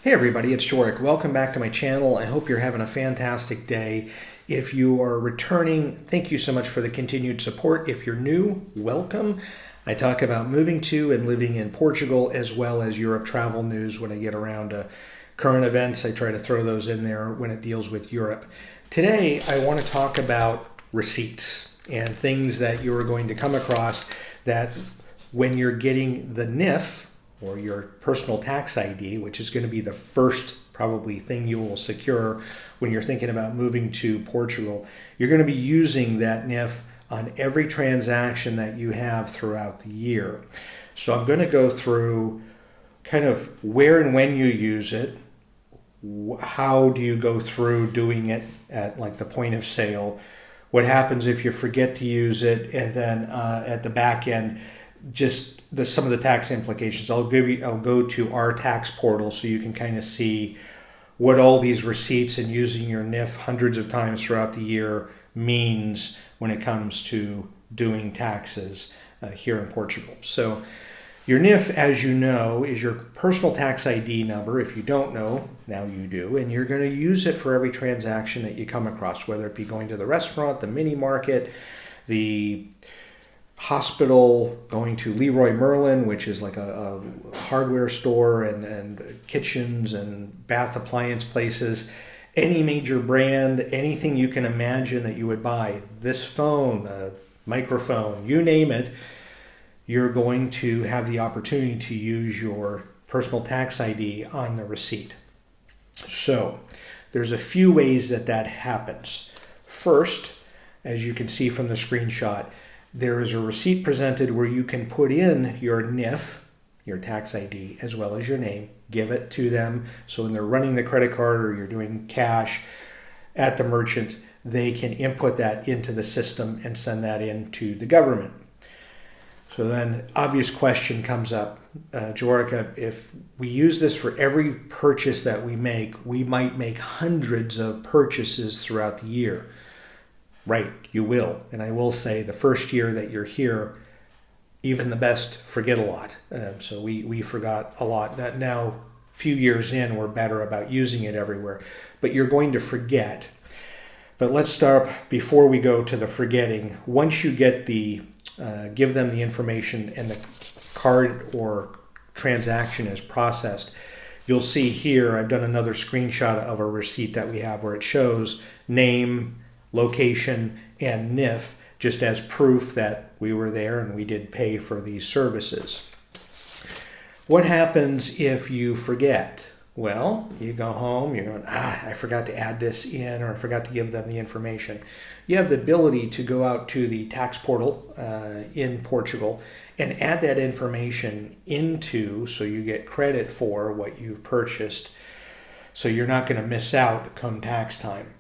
Hey everybody, it's Joric. Welcome back to my channel. I hope you're having a fantastic day. If you are returning, thank you so much for the continued support. If you're new, welcome. I talk about moving to and living in Portugal as well as Europe travel news when I get around to current events. I try to throw those in there when it deals with Europe. Today, I want to talk about receipts and things that you are going to come across that when you're getting the NIF, or your personal tax ID, which is going to be the first probably thing you will secure when you're thinking about moving to Portugal. You're going to be using that NIF on every transaction that you have throughout the year. So I'm going to go through kind of where and when you use it, how do you go through doing it at like the point of sale, what happens if you forget to use it, and then at the back end, just some of the tax implications. I'll go to our tax portal so you can kind of see what all these receipts and using your NIF hundreds of times throughout the year means when it comes to doing taxes here in Portugal. So your NIF, as you know, is your personal tax ID number. If you don't know, now you do, and you're going to use it for every transaction that you come across, whether it be going to the restaurant, the mini market, the hospital, going to Leroy Merlin, which is like a hardware store, and kitchens and bath appliance places, any major brand, anything you can imagine that you would buy, this phone, microphone, you name it, you're going to have the opportunity to use your personal tax ID on the receipt. So there's a few ways that happens. First, as you can see from the screenshot, there is a receipt presented where you can put in your NIF, your tax ID, as well as your name, give it to them. So when they're running the credit card or you're doing cash at the merchant, they can input that into the system and send that in to the government. So then obvious question comes up, Joric, if we use this for every purchase that we make, we might make hundreds of purchases throughout the year. Right, you will. And I will say the first year that you're here, even the best forget a lot. So we forgot a lot. Now, a few years in, we're better about using it everywhere. But you're going to forget. But let's start before we go to the forgetting. Once you get give them the information and the card or transaction is processed, you'll see here, I've done another screenshot of a receipt that we have where it shows name, location, and NIF, just as proof that we were there and we did pay for these services. What happens if you forget? Well, you go home, you're going, I forgot to add this in, or I forgot to give them the information. You have the ability to go out to the tax portal in Portugal and add that information into, so you get credit for what you've purchased, so you're not going to miss out come tax time.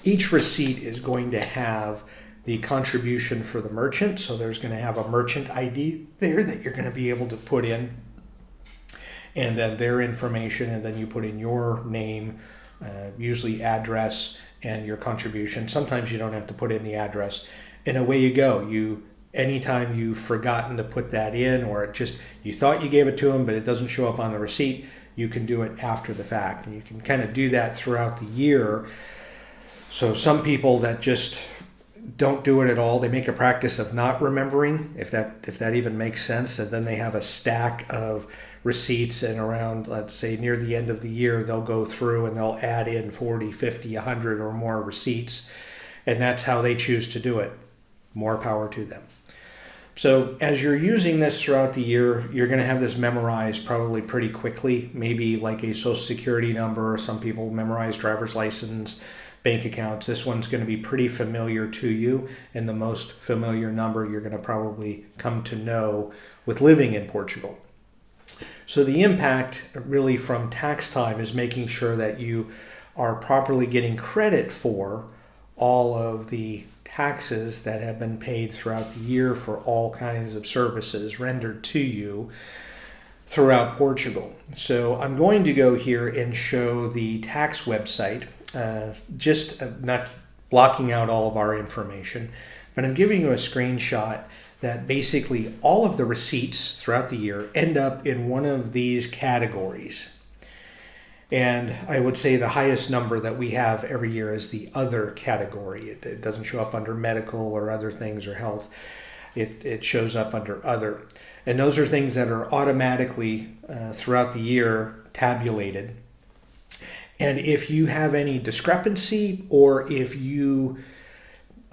Each receipt is going to have the contribution for the merchant. So there's going to have a merchant ID there that you're going to be able to put in, and then their information, and then you put in your name, usually address, and your contribution. Sometimes you don't have to put in the address, and away you go. Anytime you've forgotten to put that in, or you thought you gave it to them but it doesn't show up on the receipt, you can do it after the fact, and you can kind of do that throughout the year. So some people that just don't do it at all, they make a practice of not remembering, if that even makes sense, and then they have a stack of receipts, and around, let's say, near the end of the year, they'll go through and they'll add in 40, 50, 100 or more receipts, and that's how they choose to do it. More power to them. So as you're using this throughout the year, you're going to have this memorized probably pretty quickly, maybe like a social security number. Some people memorize driver's license, bank accounts. This one's going to be pretty familiar to you, and the most familiar number you're going to probably come to know with living in Portugal. So the impact really from tax time is making sure that you are properly getting credit for all of the taxes that have been paid throughout the year for all kinds of services rendered to you throughout Portugal. So I'm going to go here and show the tax website, not blocking out all of our information, but I'm giving you a screenshot that basically all of the receipts throughout the year end up in one of these categories. And I would say the highest number that we have every year is the other category. It doesn't show up under medical or other things or health. It shows up under other. And those are things that are automatically throughout the year tabulated. And if you have any discrepancy, or if you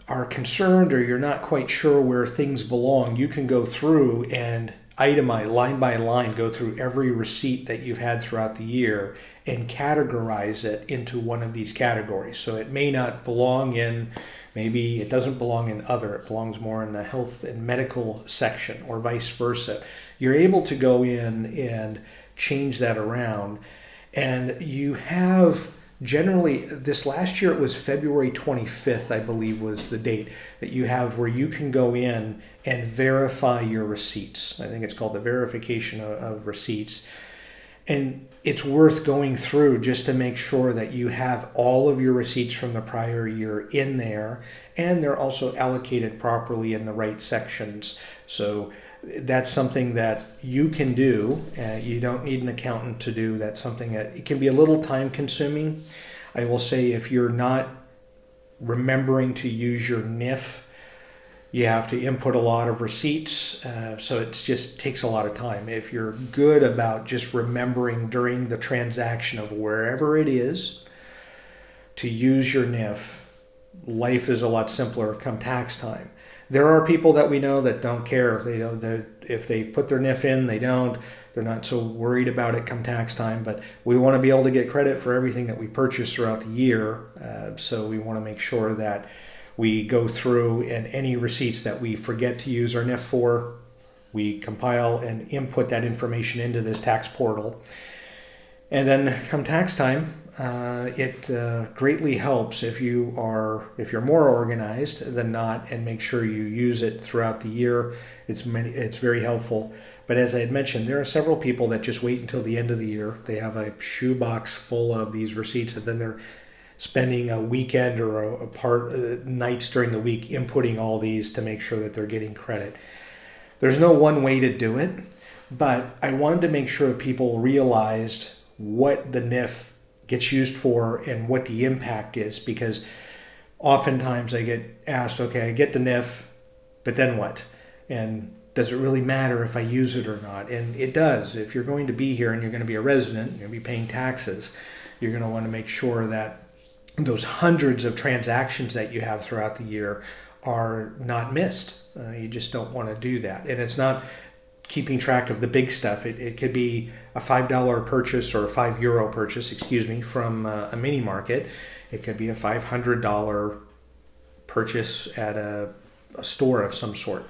are concerned or you're not quite sure where things belong, you can go through and itemize, line by line, go through every receipt that you've had throughout the year and categorize it into one of these categories. So it may not belong in, maybe it doesn't belong in other, it belongs more in the health and medical section, or vice versa. You're able to go in and change that around. And you have generally, this last year it was February 25th, I believe was the date that you have, where you can go in and verify your receipts. I think it's called the verification of receipts. And it's worth going through just to make sure that you have all of your receipts from the prior year in there, and they're also allocated properly in the right sections. So that's something that you can do. You don't need an accountant to do. That's something that it can be a little time consuming. I will say, if you're not remembering to use your NIF, you have to input a lot of receipts, so it just takes a lot of time. If you're good about just remembering during the transaction of wherever it is to use your NIF, life is a lot simpler come tax time. There are people that we know that don't care. They don't. If they put their NIF in, they don't. They're not so worried about it come tax time. But we want to be able to get credit for everything that we purchase throughout the year. So we want to make sure that we go through, and any receipts that we forget to use our NIF for, we compile and input that information into this tax portal. And then come tax time, it greatly helps if you're more organized than not, and make sure you use it throughout the year. It's very helpful. But as I had mentioned, there are several people that just wait until the end of the year. They have a shoebox full of these receipts, and then they're spending a weekend or nights during the week inputting all these to make sure that they're getting credit. There's no one way to do it, but I wanted to make sure people realized what the NIF gets used for and what the impact is, because oftentimes I get asked, okay, I get the NIF, but then what? And does it really matter if I use it or not? And it does. If you're going to be here and you're going to be a resident, you're going to be paying taxes, you're going to want to make sure that those hundreds of transactions that you have throughout the year are not missed. You just don't want to do that. And it's not keeping track of the big stuff. It could be a $5 purchase, or a €5 purchase, from a mini market. It could be a $500 purchase at a store of some sort.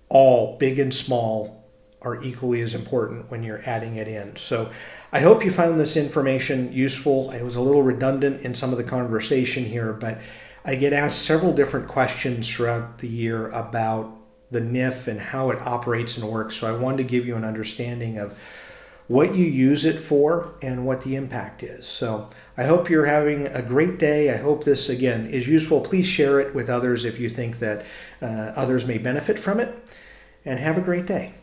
All, big and small, are equally as important when you're adding it in. So I hope you found this information useful. It was a little redundant in some of the conversation here, but I get asked several different questions throughout the year about the NIF and how it operates and works. So I wanted to give you an understanding of what you use it for and what the impact is. So I hope you're having a great day. I hope this, again, is useful. Please share it with others if you think that others may benefit from it, and have a great day.